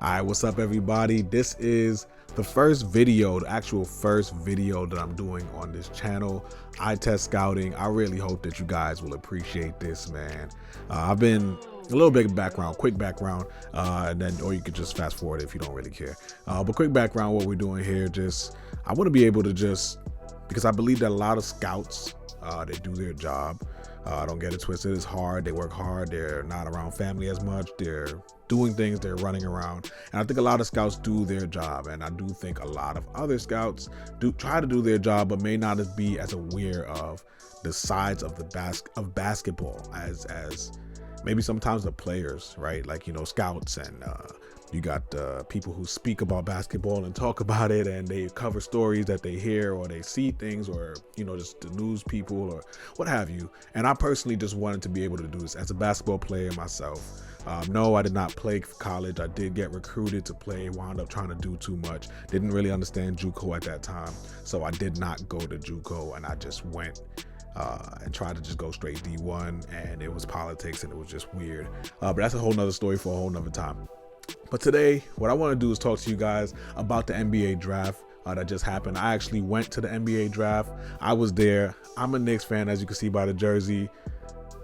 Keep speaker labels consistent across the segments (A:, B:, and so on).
A: All right, what's up, everybody? This is the first video, the actual first video that I'm doing on this channel, eye test scouting. I really hope that you guys will appreciate this, man. I've been a little bit of background, quick background, and then, or you could just fast forward if you don't really care. But quick background, what we're doing here, I want to be able to because I believe that a lot of scouts, they do their job. Don't get it twisted. It's hard. They work hard. They're not around family as much. They're doing things. They're running around. And I think a lot of scouts do their job. And I do think a lot of other scouts do try to do their job, but may not be as aware of the sides of basketball as maybe sometimes the players, right? Like, scouts and you got people who speak about basketball and talk about it, and they cover stories that they hear or they see things, or just the news people or what have you. And I personally just wanted to be able to do this as a basketball player myself. No, I did not play college. I did get recruited to play, wound up trying to do too much. Didn't really understand JUCO at that time, so I did not go to JUCO, and I just went and tried to just go straight D1, and it was politics and it was just weird. But that's a whole nother story for a whole nother time. But today, what I want to do is talk to you guys about the NBA draft that just happened. I actually went to the NBA draft. I was there. I'm a Knicks fan, as you can see by the jersey.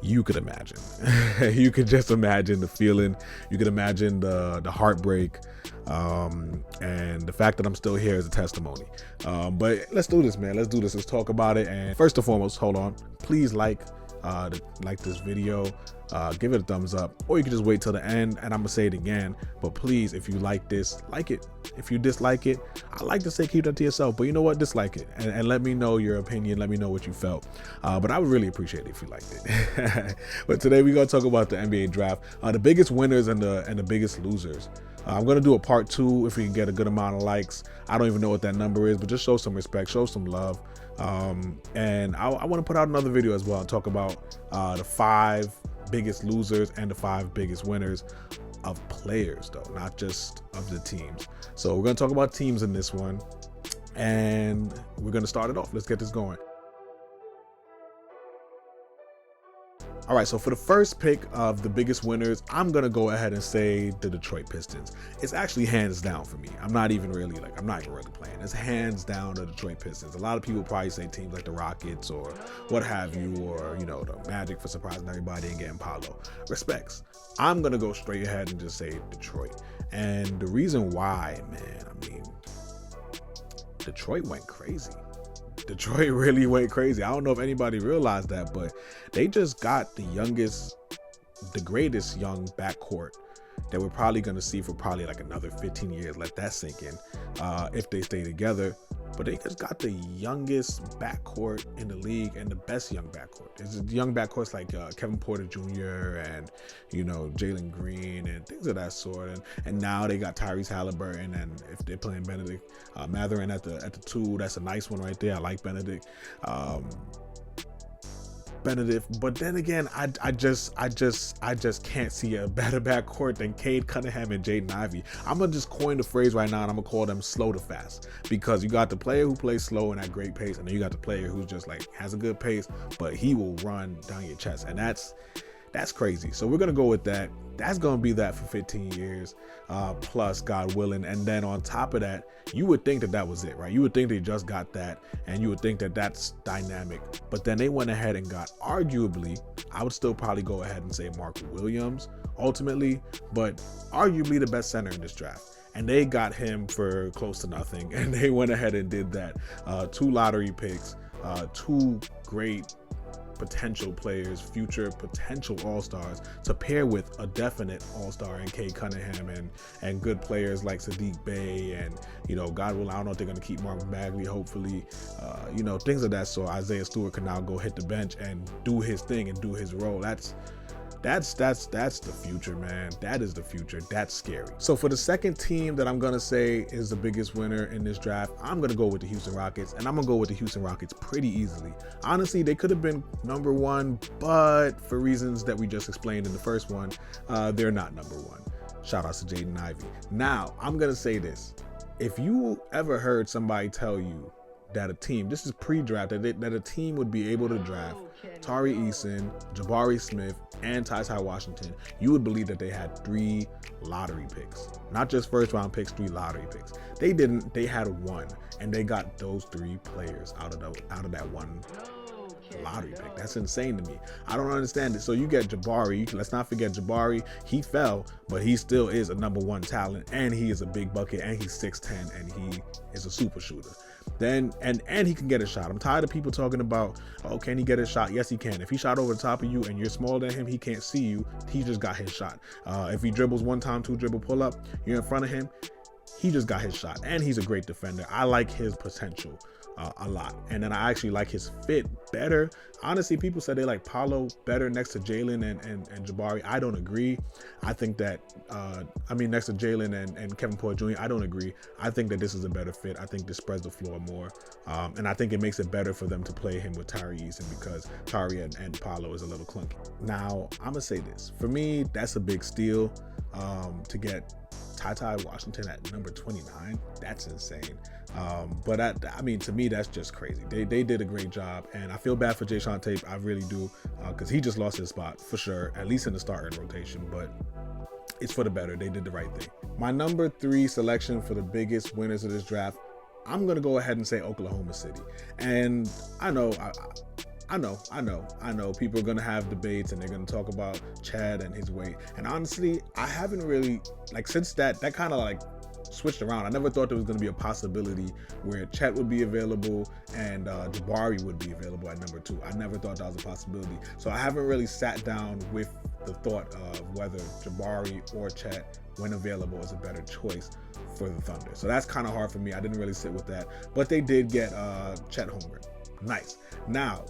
A: You could imagine. You could just imagine the feeling. You could imagine the heartbreak. And the fact that I'm still here is a testimony. But let's do this, man. Let's do this. Let's talk about it. And first and foremost, hold on. Please like this video. Give it a thumbs up, or you can just wait till the end, and I'm gonna say it again. But please, if you like this, like it. If you dislike it, I like to say keep that to yourself, but you know what, dislike it and let me know your opinion. Let me know what you felt. But I would really appreciate it if you liked it. But today we're gonna talk about the NBA draft, the biggest winners and the biggest losers. I'm gonna do a part 2 if we can get a good amount of likes. I don't even know what that number is, but just show some respect, show some love. And I want to put out another video as well and talk about the 5 biggest losers and the 5 biggest winners of players, though, not just of the teams. So we're going to talk about teams in this one, and we're going to start it off. Let's get this going. All right, so for the first pick of the biggest winners, I'm going to go ahead and say the Detroit Pistons. It's actually hands down for me. I'm not even really playing. It's hands down the Detroit Pistons. A lot of people probably say teams like the Rockets or what have you, or, the Magic for surprising everybody and getting Paolo. Respects. I'm going to go straight ahead and just say Detroit. And the reason why, man, Detroit went crazy. Detroit really went crazy. I don't know if anybody realized that, but they just got the greatest young backcourt that we're probably going to see for probably like another 15 years. Let that sink in if they stay together. But they just got the youngest backcourt in the league and the best young backcourt. It's young backcourts like Kevin Porter Jr. and, Jalen Green and things of that sort. And now they got Tyrese Halliburton, and if they're playing Benedict Mathurin at the 2, that's a nice one right there. I like Benedict. But then again, I just can't see a better backcourt than Cade Cunningham and Jaden Ivey. I'm gonna just coin the phrase right now, and I'm gonna call them slow to fast, because you got the player who plays slow and at great pace, and then you got the player who's just like has a good pace, but he will run down your chest, and that's crazy. So we're gonna go with that. That's gonna be that for 15 years, plus, God willing. And then on top of that, you would think that was it, right? You would think they just got that, and you would think that that's dynamic. But then they went ahead and got, arguably, I would still probably go ahead and say Mark Williams ultimately, but arguably the best center in this draft. And they got him for close to nothing, and they went ahead and did that. 2 lottery picks, 2 great potential players, future potential all-stars, to pair with a definite all-star in Cade Cunningham and good players like Sadiq Bey and, God willing, I don't know if they're going to keep Marvin Bagley, hopefully, things of that sort. Isaiah Stewart can now go hit the bench and do his thing and do his role. That's the future, man. That is the future. That's scary. So for the second team that I'm going to say is the biggest winner in this draft, I'm going to go with the Houston Rockets, and I'm going to go with the Houston Rockets pretty easily. Honestly, they could have been number 1, but for reasons that we just explained in the first one, they're not number 1. Shout out to Jaden Ivey. Now, I'm going to say this. If you ever heard somebody tell you that a team, this is pre-draft, that a team would be able to draft Tari Eason, Jabari Smith, and Ty Washington, you would believe that they had 3 lottery picks. Not just first round picks, 3 lottery picks. They didn't. They had 1, and they got those 3 players out of that 1 lottery pick. That's insane to me. I don't understand it. So you get Jabari. Let's not forget Jabari. He fell, but he still is a number 1 talent, and he is a big bucket, and he's 6'10", and he is a super shooter. Then and he can get a shot. I'm tired of people talking about, oh, can he get a shot? Yes, he can. If he shot over the top of you and you're smaller than him, he can't see you. He just got his shot. If he dribbles 1 time, 2 dribble pull up, you're in front of him, he just got his shot. And he's a great defender. I like his potential a lot. And then I actually like his fit better. Honestly, people said they like Paolo better next to Jalen and Jabari. I don't agree. I think that, next to Jalen and Kevin Porter Jr., I don't agree. I think that this is a better fit. I think this spreads the floor more. And I think it makes it better for them to play him with Tari Eason because Tari and Paolo is a little clunky. Now, I'm going to say this. For me, that's a big steal to get Ty Washington at number 29. That's insane. But to me, that's just crazy. They did a great job, and I feel bad for Jay Sean Tape. I really do, because he just lost his spot for sure, at least in the starting rotation. But it's for the better. They did the right thing. My number 3 selection for the biggest winners of this draft, I'm gonna go ahead and say Oklahoma City. And I know people are gonna have debates and they're gonna talk about Chad and his weight. And honestly, I haven't really, since that kind of switched around. I never thought there was going to be a possibility where Chet would be available and Jabari would be available at number 2. I never thought that was a possibility. So I haven't really sat down with the thought of whether Jabari or Chet, when available, is a better choice for the Thunder. So that's kind of hard for me. I didn't really sit with that. But they did get Chet Holmgren. Nice. Now,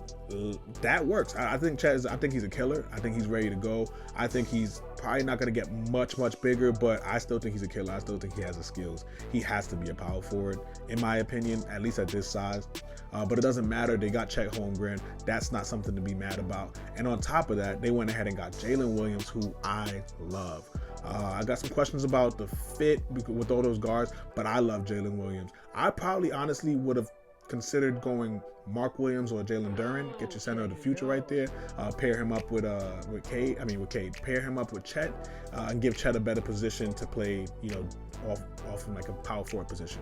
A: that works. I think I think he's a killer. I think he's ready to go. I think he's probably not going to get much bigger, but I still think he's a killer. I still think he has the skills. He has to be a power forward, in my opinion, at least at this size. But it doesn't matter. They got Chet Holmgren. That's not something to be mad about. And on top of that, they went ahead and got Jalen Williams, who I love. I got some questions about the fit with all those guards, but I love Jalen Williams. I probably honestly would have considered going Mark Williams or Jalen Duren. Get your center of the future right there. Pair him up with Cade. Pair him up with Chet and give Chet a better position to play, off in a power forward position.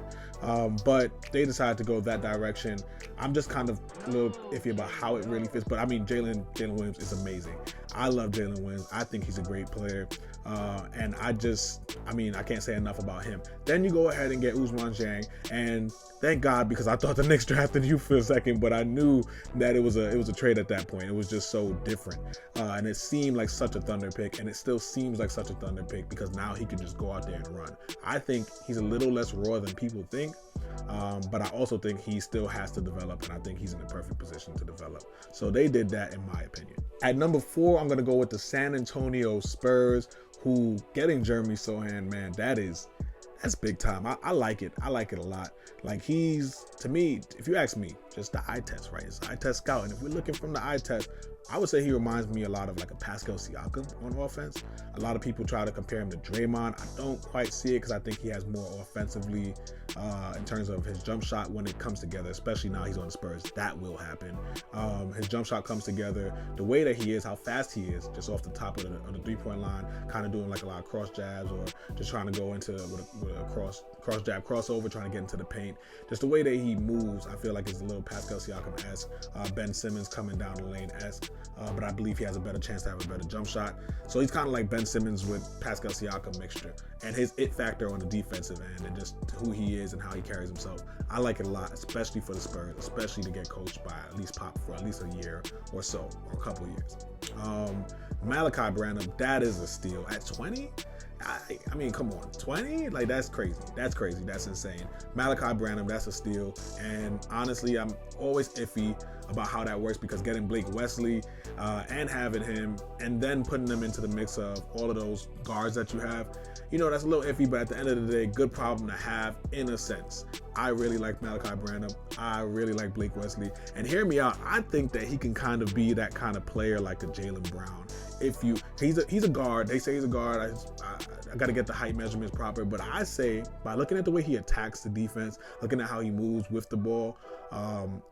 A: But they decided to go that direction. I'm just kind of a little iffy about how it really fits. But Jalen Williams is amazing. I love Jalen Williams. I think he's a great player. And I can't say enough about him. Then you go ahead and get Ousmane Dieng, and thank God, because I thought the Knicks drafted you for a second, but I knew that it was a trade at that point. It was just so different, and it seemed like such a Thunder pick, and it still seems like such a Thunder pick because now he can just go out there and run. I think he's a little less raw than people think, but I also think he still has to develop, and I think he's in the perfect position to develop. So they did that, in my opinion. At number 4, I'm going to go with the San Antonio Spurs, who getting Jeremy Sohan, man, that's big time. I like it. I like it a lot. He's, to me, if you ask me, just the eye test, right? It's eye test scout. And if we're looking from the eye test, I would say he reminds me a lot of a Pascal Siakam on offense. A lot of people try to compare him to Draymond. I don't quite see it because I think he has more offensively in terms of his jump shot when it comes together, especially now he's on the Spurs. That will happen. His jump shot comes together. The way that he is, how fast he is, just off the top of the 3-point line, kind of doing a lot of cross jabs or just trying to go into with a cross jab crossover, trying to get into the paint. Just the way that he moves, I feel like it's a little Pascal Siakam-esque. Ben Simmons coming down the lane-esque. But I believe he has a better chance to have a better jump shot. So he's kind of like Ben Simmons with Pascal Siakam mixture. And his it factor on the defensive end and just who he is and how he carries himself, I like it a lot, especially for the Spurs, especially to get coached by at least Pop for at least a year or so, or a couple years. Malachi Branham, that is a steal. At 20? I mean, come on, 20? That's crazy. That's crazy. That's insane. Malachi Branham, that's a steal. And honestly, I'm always iffy about how that works because getting Blake Wesley and having him and then putting them into the mix of all of those guards that you have, that's a little iffy, but at the end of the day, good problem to have in a sense. I really like Malachi Branham. I really like Blake Wesley. And hear me out, I think that he can kind of be that kind of player like a Jaylen Brown. He's a guard. They say he's a guard. got to get the height measurements proper. But I say by looking at the way he attacks the defense, looking at how he moves with the ball,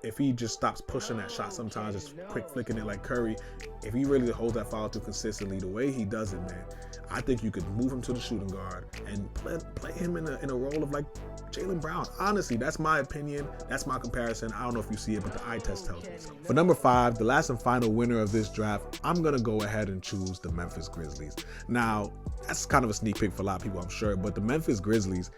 A: if he just stops pushing that shot sometimes, just quick flicking it like Curry, if he really holds that follow through consistently, the way he does it, man, I think you could move him to the shooting guard and play him in a role of like Jaylen Brown. Honestly, that's my opinion. That's my comparison. I don't know if you see it, but the eye test tells me so. For number 5, the last and final winner of this draft, I'm going to go ahead and choose the Memphis Grizzlies. Now, that's kind of a sneak peek for a lot of people, I'm sure, but the Memphis Grizzlies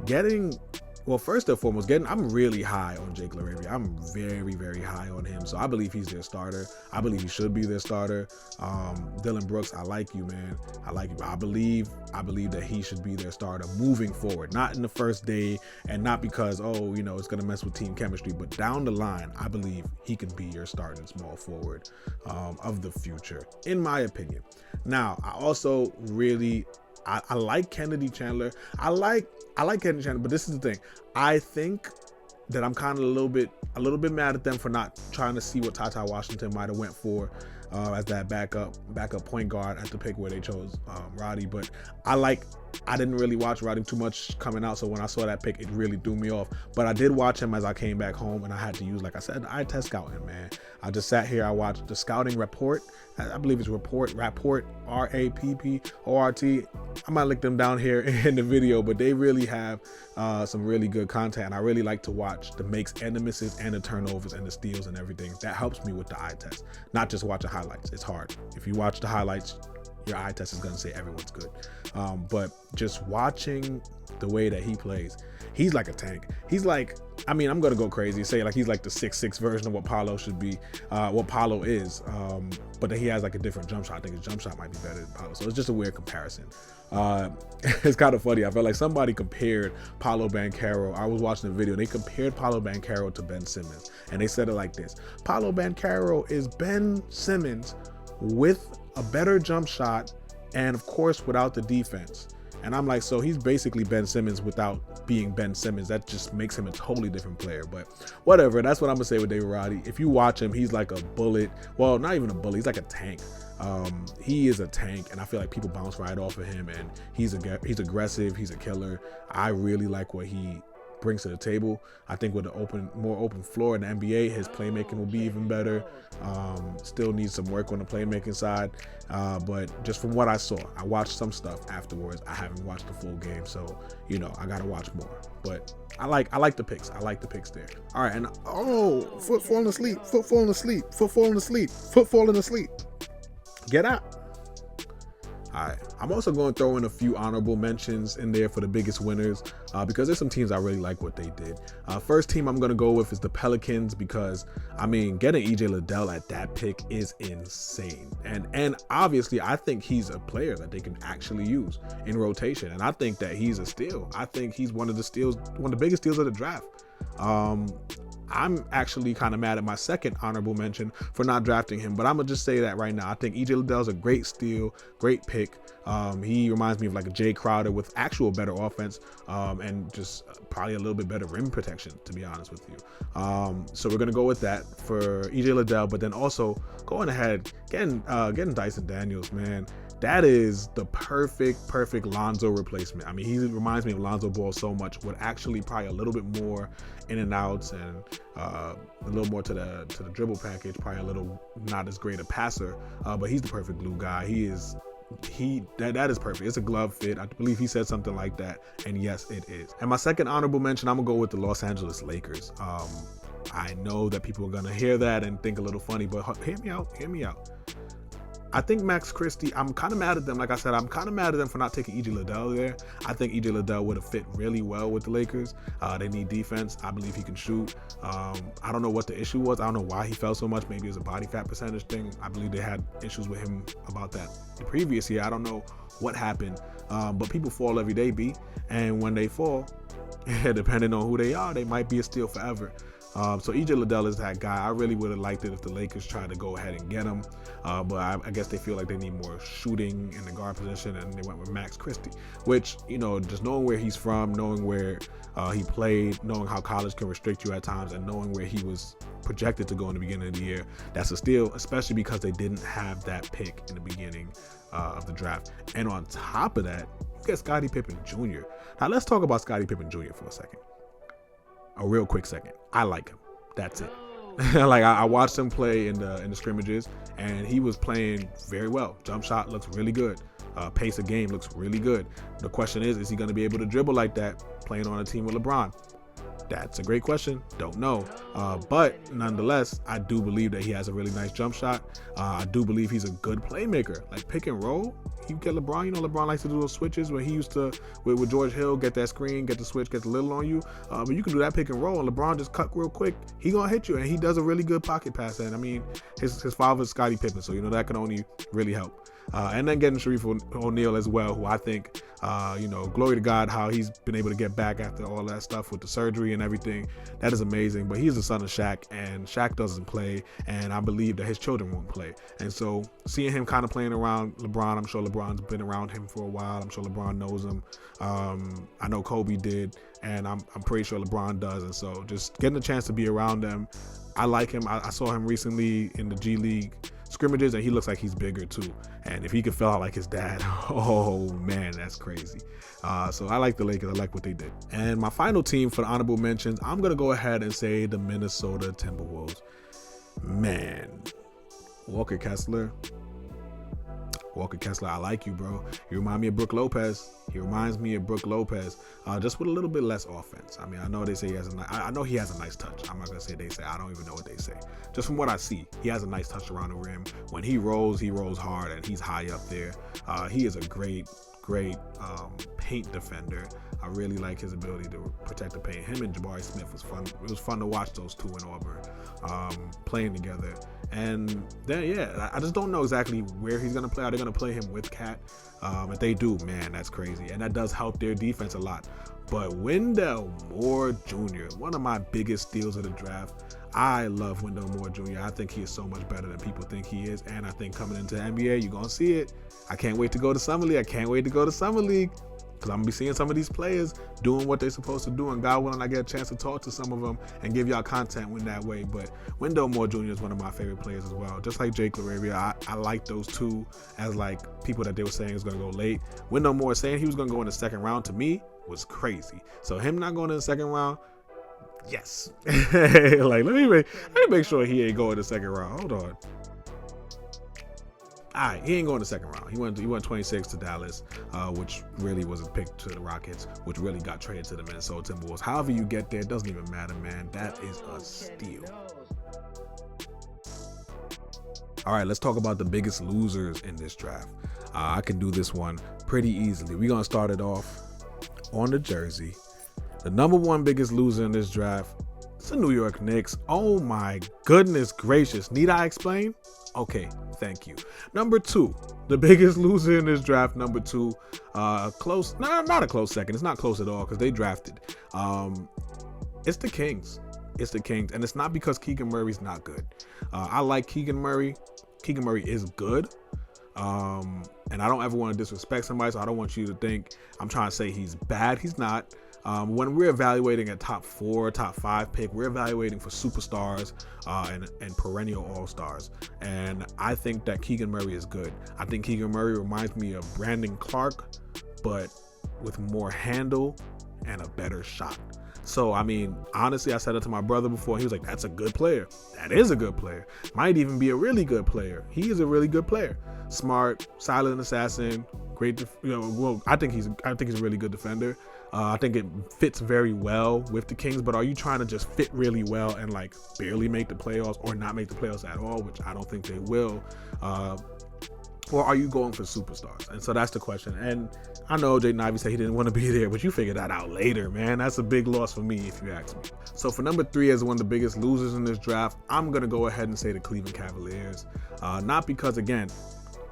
A: getting... Well, first and foremost, I'm really high on Jake LaRavia. I'm very, very high on him. So I believe he's their starter. I believe he should be their starter. Dylan Brooks, I like you, man. I like you. I believe that he should be their starter moving forward. Not in the first day, and not because, it's going to mess with team chemistry. But down the line, I believe he can be your starting small forward of the future, in my opinion. Now, I also really... I like Kennedy Chandler. I like Kennedy Chandler, but this is the thing. I think that I'm kind of a little bit mad at them for not trying to see what Ty Washington might have went for as that backup point guard at the pick where they chose Roddy. But I didn't really watch Roddy too much coming out, so when I saw that pick, it really threw me off. But I did watch him as I came back home, and I had to use, like I said, the eye test scouting, man. I just sat here, I watched the scouting report. I believe it's Rapport, Rapport, I might link them down here in the video, but they really have some really good content, and I really like to watch the makes and the misses and the turnovers and the steals and everything. That helps me with the eye test, not just watching highlights. It's hard. If you watch the highlights, your eye test is going to say everyone's good. But just watching the way that he plays, he's like a tank. He's like, I'm going to go crazy, say like he's like the 6'6" version of what Paolo should be, what Paolo is. But then he has like a different jump shot. I think his jump shot might be better than Paolo. So it's just a weird comparison. It's kind of funny. I felt like somebody compared Paolo Banchero. I was watching the video. They compared Paolo Banchero to Ben Simmons. And they said it like this. Paolo Banchero is Ben Simmons with a better jump shot, and of course without the defense. And I'm like, so he's basically Ben Simmons without being Ben Simmons. That just makes him a totally different player. But whatever, that's what I'm gonna say with David Roddy. If you watch him, he's like a bullet. Well, not even a bullet, he's like a tank. He is a tank, and I feel like people bounce right off of him, and he's aggressive, he's a killer. I really like what he brings to the table. I think with an more open floor in the NBA, his playmaking will be even better. Still needs some work on the playmaking side, but just from what I saw, I watched some stuff afterwards. I haven't watched the full game, so I gotta watch more. But I like the picks. I like the picks there. All right, and foot falling asleep. Get out. All right, I'm also going to throw in a few honorable mentions in there for the biggest winners because there's some teams I really like what they did. First team I'm going to go with is the Pelicans because, getting EJ Liddell at that pick is insane. And obviously, I think he's a player that they can actually use in rotation. And I think that he's a steal. I think he's one of the biggest steals of the draft. I'm actually kind of mad at my second honorable mention for not drafting him, but I'm going to just say that right now. I think EJ Liddell's a great steal, great pick. He reminds me of like a Jay Crowder with actual better offense and just probably a little bit better rim protection, to be honest with you. So we're going to go with that for EJ Liddell, but then also going ahead, getting Dyson Daniels, man. That is the perfect Lonzo replacement. He reminds me of Lonzo Ball so much, with actually probably a little bit more in and outs and a little more to the dribble package, probably a little not as great a passer, but he's the perfect glue guy. That is perfect. It's a glove fit. I believe he said something like that, and yes, it is. And my second honorable mention, I'm gonna go with the Los Angeles Lakers. I know that people are gonna hear that and think a little funny, but hear me out. I think Max Christie, I'm kind of mad at them. Like I said, I'm kind of mad at them for not taking EJ Liddell there. I think EJ Liddell would have fit really well with the Lakers. They need defense. I believe he can shoot. I don't know what the issue was. I don't know why he fell so much. Maybe it's a body fat percentage thing. I believe they had issues with him about that the previous year. I don't know what happened, but people fall every day, B. And when they fall, depending on who they are, they might be a steal forever. So EJ Liddell is that guy. I really would have liked it if the Lakers tried to go ahead and get him. But I guess they feel like they need more shooting in the guard position, and they went with Max Christie, which, just knowing where he's from, knowing where he played, knowing how college can restrict you at times, and knowing where he was projected to go in the beginning of the year, that's a steal, especially because they didn't have that pick in the beginning of the draft. And on top of that, get Scottie Pippen Jr. Now let's talk about Scottie Pippen Jr. for a second. A real quick second. I like him. That's it. Like I watched him play in the scrimmages, and he was playing very well. Jump shot looks really good. Pace of game looks really good. The question is he going to be able to dribble like that playing on a team with LeBron? That's a great question. Don't know. But nonetheless, I do believe that he has a really nice jump shot. I do believe he's a good playmaker. Like pick and roll, you get LeBron. You know LeBron likes to do those switches where he used to, with George Hill, get that screen, get the switch, get the little on you. But you can do that pick and roll, and LeBron just cut real quick. He gonna hit you, and he does a really good pocket pass. And I mean, his father's Scottie Pippen, so you know that can only really help. And then getting Sharif O'Neal as well, who I think, glory to God, how he's been able to get back after all that stuff with the surgery and everything. That is amazing. But he's the son of Shaq, and Shaq doesn't play, and I believe that his children won't play. And so seeing him kind of playing around LeBron, I'm sure LeBron's been around him for a while. I'm sure LeBron knows him. I know Kobe did, and I'm pretty sure LeBron does. And so just getting a chance to be around them, I like him. I saw him recently in the G League scrimmages, and he looks like he's bigger too. And if he could fill out like his dad, oh man, that's crazy. So I like the Lakers. I like what they did. And my final team for the honorable mentions, I'm gonna go ahead and say the Minnesota Timberwolves. Man, Walker Kessler, I like you, bro. You remind me of Brook Lopez. He reminds me of Brook Lopez, just with a little bit less offense. I mean, I know they say he has I know he has a nice touch. I'm not gonna say they say. I don't even know what they say. Just from what I see, he has a nice touch around the rim. When he rolls hard, and he's high up there. He is a great paint defender. I really like his ability to protect the paint. Him and Jabari Smith was fun. It was fun to watch those two in Auburn playing together. And then, yeah, I just don't know exactly where he's going to play. Are they going to play him with Cat? If they do, man, that's crazy. And that does help their defense a lot. But Wendell Moore Jr., one of my biggest steals of the draft. I love Wendell Moore Jr. I think he is so much better than people think he is. And I think coming into the NBA, you're going to see it. I can't wait to go to Summer League. Because I'm going to be seeing some of these players doing what they're supposed to do. And God willing, I get a chance to talk to some of them and give y'all content in that way. But Wendell Moore Jr. is one of my favorite players as well. Just like Jake LaRavia, I like those two as like people that they were saying was going to go late. Wendell Moore saying he was going to go in the second round, to me, was crazy. So him not going in the second round, yes. Like, let me make sure he ain't going in the second round. Hold on. All right, he ain't going to the second round. He went 26 to Dallas, which really was a pick to the Rockets, which really got traded to the Minnesota Timberwolves. However you get there, it doesn't even matter, man. That is a steal. All right, let's talk about the biggest losers in this draft. I can do this one pretty easily. We're going to start it off on the jersey. The number one biggest loser in this draft, it's the New York Knicks. Oh my goodness gracious. Need I explain? Okay, thank you. Number two, the biggest loser in this draft, number two, close, not a close second. It's not close at all because they drafted. It's the Kings. And it's not because Keegan Murray's not good. I like Keegan Murray. Keegan Murray is good. And I don't ever want to disrespect somebody, so I don't want you to think I'm trying to say he's bad. He's not. When we're evaluating a top 4, top 5 pick, we're evaluating for superstars and perennial all-stars. And I think that Keegan Murray is good. I think Keegan Murray reminds me of Brandon Clark, but with more handle and a better shot. So, I mean, honestly, I said it to my brother before. He was like, that's a good player. That is a good player. Might even be a really good player. He is a really good player. Smart, silent assassin, great. I think he's a really good defender. I think it fits very well with the Kings, but are you trying to just fit really well and like barely make the playoffs or not make the playoffs at all, which I don't think they will? Or are you going for superstars? And so that's the question. And I know Jaden Ivey said he didn't want to be there, but you figured that out later, man. That's a big loss for me, if you ask me. So for number 3 as one of the biggest losers in this draft, I'm going to go ahead and say the Cleveland Cavaliers. Not because, again,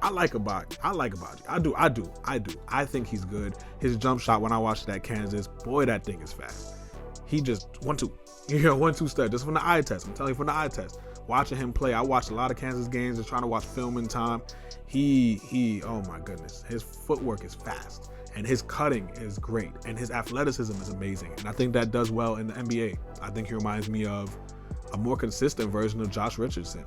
A: I like Abaji. I do. I think he's good. His jump shot when I watched that Kansas, boy, that thing is fast. He just 1-2. 1-2 step. Just from the eye test. I'm telling you, from the eye test. Watching him play, I watched a lot of Kansas games and trying to watch film in time. He, oh my goodness, his footwork is fast and his cutting is great and his athleticism is amazing. And I think that does well in the NBA. I think he reminds me of a more consistent version of Josh Richardson,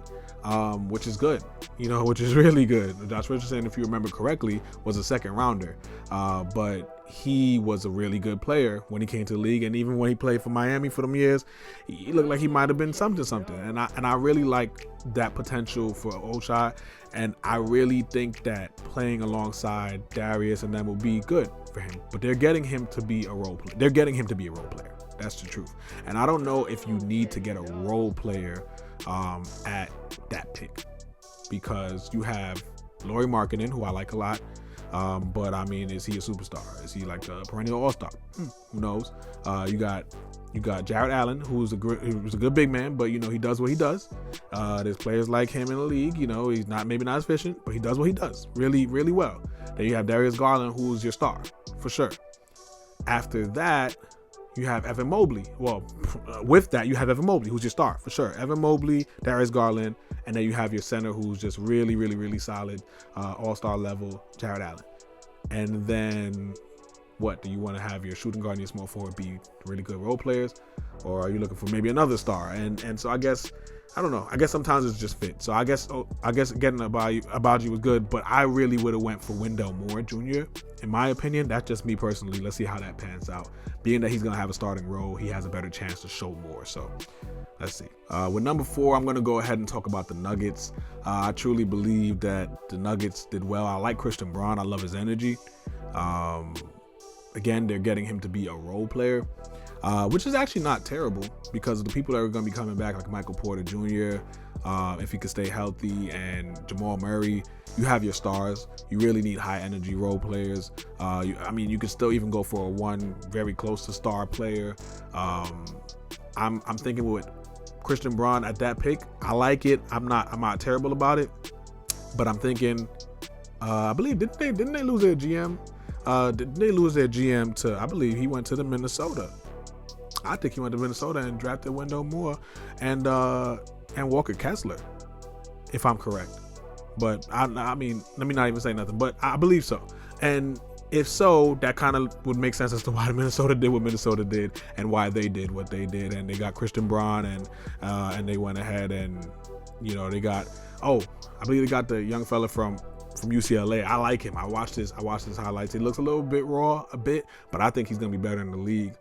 A: which is good, which is really good. Josh Richardson, if you remember correctly, was a second rounder, but he was a really good player when he came to the league, and even when he played for Miami for them years, he looked like he might have been something. And I really like that potential for Oshai, and I really think that playing alongside Darius and them will be good for him. But they're getting him to be a role player. That's the truth. And I don't know if you need to get a role player at that pick, because you have Lauri Markkanen, who I like a lot. But I mean, is he a superstar? Is he like a perennial all-star? Who knows? You got Jared Allen, who's a good big man, but he does what he does. There's players like him in the league. He's maybe not as efficient, but he does what he does really, really well. Then you have Darius Garland, who's your star for sure. After that, you have Evan Mobley. Well, with that, you have Evan Mobley, who's your star for sure. Evan Mobley, Darius Garland, and then you have your center, who's just really, really, really solid, all-star level, Jared Allen. And then, what do you want to have your shooting guard and your small forward be really good role players, or are you looking for maybe another star? And so I guess, I don't know. I guess sometimes it's just fit. So I guess getting Abaji was good, but I really would have went for Wendell Moore Jr. In my opinion. That's just me personally. Let's see how that pans out. Being that he's gonna have a starting role, he has a better chance to show more. So let's see. With number 4, I'm gonna go ahead and talk about the Nuggets. I truly believe that the Nuggets did well. I like Christian Braun. I love his energy. Again, they're getting him to be a role player, which is actually not terrible, because of the people that are going to be coming back, like Michael Porter Jr., if he could stay healthy, and Jamal Murray. You have your stars. You really need high energy role players. You could still even go for one very close to star player. I'm thinking with Christian Braun at that pick, I like it. I'm not terrible about it, but I'm thinking, I believe didn't they lose their GM? Didn't they lose their GM to? I believe he went to the Minnesota. I think he went to Minnesota and drafted Wendell Moore and Walker Kessler, if I'm correct. But I mean, let me not even say nothing, but I believe so. And if so, that kind of would make sense as to why Minnesota did what Minnesota did and why they did what they did. And they got Christian Braun, and they went ahead and they got, I believe they got the young fella from UCLA. I like him. I watched his highlights. He looks a little bit raw, but I think he's gonna be better in the league.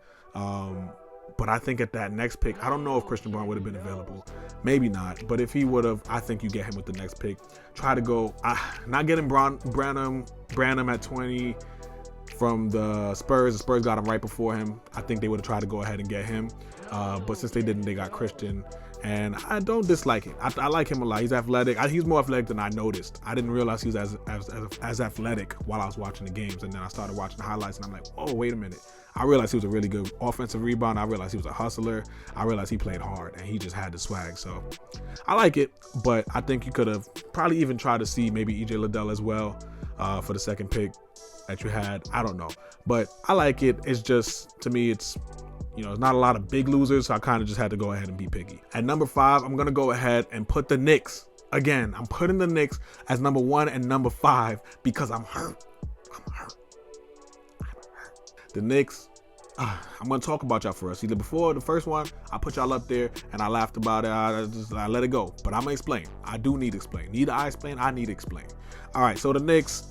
A: But I think at that next pick, I don't know if Christian Braun would have been available. Maybe not. But if he would have, I think you get him with the next pick. Try to go, not getting Branham at 20 from the Spurs. The Spurs got him right before him. I think they would have tried to go ahead and get him. But since they didn't, they got Christian. And I don't dislike it. I like him a lot. He's athletic. He's more athletic than I noticed. I didn't realize he was as athletic while I was watching the games. And then I started watching the highlights, and I'm like, oh, wait a minute. I realized he was a really good offensive rebounder. I realized he was a hustler. I realized he played hard, and he just had the swag. So I like it, but I think you could have probably even tried to see maybe EJ Liddell as well for the second pick that you had. I don't know, but I like it. It's just, to me, it's not a lot of big losers, so I kind of just had to go ahead and be picky. At number 5, I'm going to go ahead and put the Knicks. Again, I'm putting the Knicks as number 1 and number 5 because I'm hurt. The Knicks, I'm going to talk about y'all first. Either before the first one, I put y'all up there and I laughed about it. I let it go. But I'm going to explain. I do need to explain. Need I explain? I need to explain. All right, so the Knicks,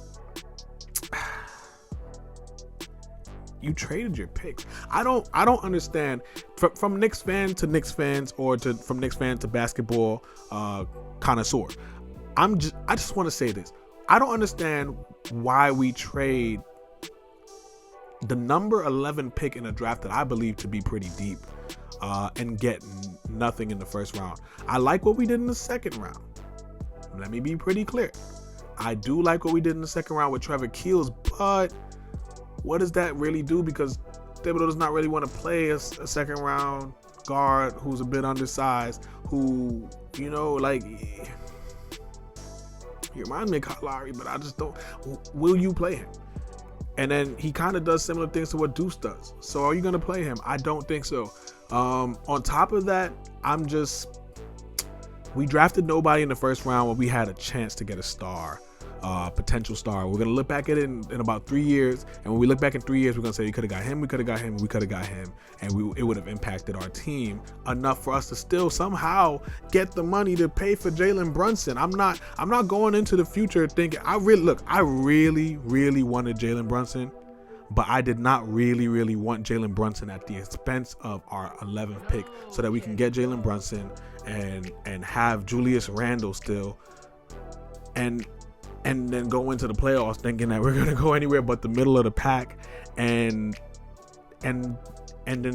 A: you traded your picks. I don't understand. From Knicks fan to Knicks fans, or from Knicks fan to basketball connoisseur, I just want to say this. I don't understand why we trade the number 11 pick in a draft that I believe to be pretty deep and get nothing in the first round. I like what we did in the second round. Let me be pretty clear. I do like what we did in the second round with Trevor Keels, but what does that really do? Because Thibodeau does not really want to play a second round guard who's a bit undersized, who, he reminds me of Kyle Lowry, but I just don't. Will you play him? And then he kind of does similar things to what Deuce does. So are you going to play him? I don't think so. On top of that, we drafted nobody in the first round when we had a chance to get a star. potential star. We're gonna look back at it in about 3 years, and when we look back in 3 years, we're gonna say we could have got him, we could have got him, we could have got him, and it would have impacted our team enough for us to still somehow get the money to pay for Jalen Brunson. I'm not going into the future thinking I really wanted Jalen Brunson, but I did not really want Jalen Brunson at the expense of our 11th pick, so that we can get Jalen Brunson and have Julius Randle still, and then go into the playoffs thinking that we're gonna go anywhere but the middle of the pack, and then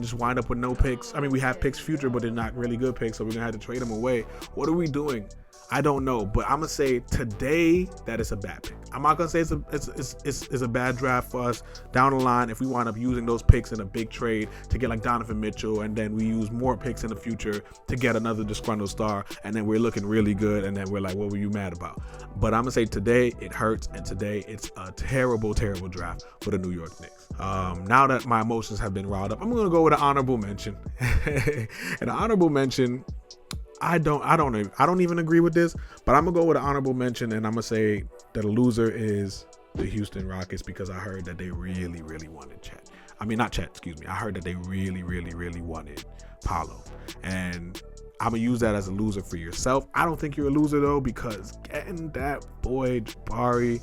A: just wind up with no picks. I mean, we have picks future, but they're not really good picks, so we're gonna have to trade them away. What are we doing? I don't know, but I'm gonna say today that it's a bad pick. I'm not gonna say it's a bad draft for us down the line if we wind up using those picks in a big trade to get like Donovan Mitchell, and then we use more picks in the future to get another disgruntled star, and then we're looking really good, and then we're like, what were you mad about? But I'm gonna say today it hurts, and today it's a terrible draft for the New York Knicks. Now that my emotions have been riled up, I'm gonna go with an honorable mention. An honorable mention. I don't even agree with this, but I'm gonna go with an honorable mention, and I'm gonna say that a loser is the Houston Rockets, because I heard that they really wanted Chet. I mean, not Chet, excuse me. I heard that they really wanted Paolo, and I'm gonna use that as a loser for yourself. I don't think you're a loser though, because getting that boy Jabari,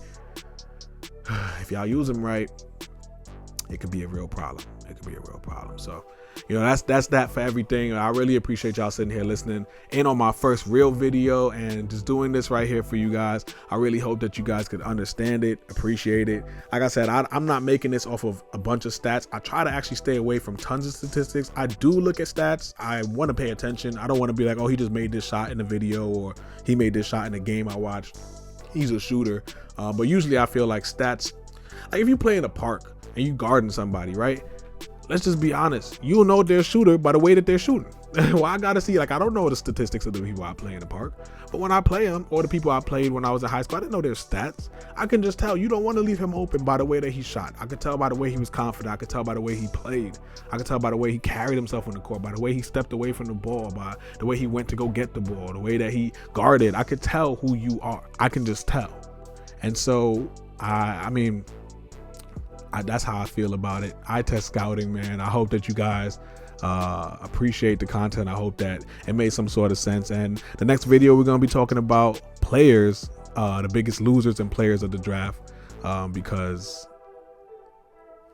A: if y'all use him right, it could be a real problem. So, that's that for everything. I really appreciate y'all sitting here listening in on my first real video and just doing this right here for you guys. I really hope that you guys could understand it, appreciate it. Like I said, I'm not making this off of a bunch of stats. I try to actually stay away from tons of statistics. I do look at stats. I want to pay attention. I don't want to be like, oh, he just made this shot in the video, or he made this shot in the game I watched. He's a shooter. But usually I feel like stats, like if you play in a park and you guarding somebody, right? Let's just be honest. You'll know they're a shooter by the way that they're shooting. Well, I gotta see, like, I don't know the statistics of the people I play in the park, but when I play them, or the people I played when I was in high school, I didn't know their stats. I can just tell you don't want to leave him open by the way that he shot. I could tell by the way he was confident. I could tell by the way he played. I could tell by the way he carried himself on the court, by the way he stepped away from the ball, by the way he went to go get the ball, the way that he guarded. I could tell who you are. I can just tell. And so, I mean, that's how I feel about it. Eye test scouting, man. I hope that you guys appreciate the content. I hope that it made some sort of sense. And the next video, we're going to be talking about players, the biggest losers and players of the draft, because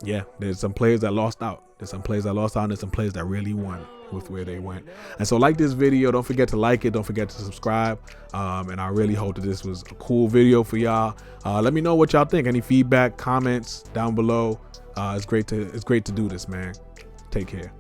A: yeah, there's some players that lost out. And there's some players that really won with where they went. And so, like this video, don't forget to like it, don't forget to subscribe, and I really hope that this was a cool video for y'all. Let me know what y'all think. Any feedback, comments down below. It's great to do this, man. Take care.